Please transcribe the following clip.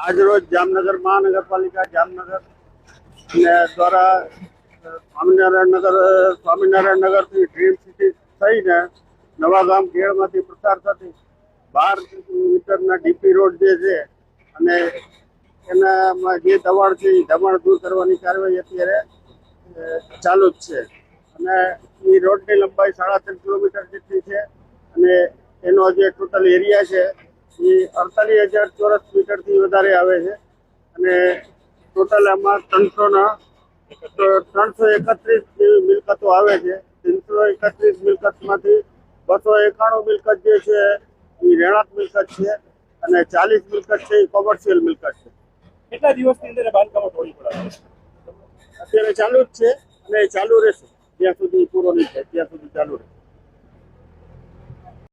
આજરોજ જામનગર મહાનગરપાલિકા જામનગર દ્વારા સ્વામિનારાયણ નગરથી ડ્રીમ સિટી થઈને નવાગામ ખેડમાંથી પ્રસાર થતી 12 મીટરના ડીપી રોડ જે છે અને એનામાં જે દબાણ છે એ દબાણ દૂર કરવાની કાર્યવાહી અત્યારે ચાલુ જ છે અને એ રોડની લંબાઈ 3.5 કિલોમીટર જેટલી છે અને એનો જે ટોટલ એરિયા છે એ 48,000 ચોરસ મીટરથી વધારે આવે છે અને ટોટલ આમાં 331 જેવી મિલકતો આવે છે. 331 મિલકતમાંથી 291 મિલકત જે છે એ રહેણાંક મિલકત છે અને 40 મિલકત છે એ કોમર્શિયલ મિલકત છે. કેટલા દિવસની અંદર બાંધકામો તોડી પડાવે? અત્યારે ચાલુ જ છે અને ચાલુ રહેશે જ્યાં સુધી પૂરો નહીં થાય ત્યાં સુધી ચાલુ રહેશે.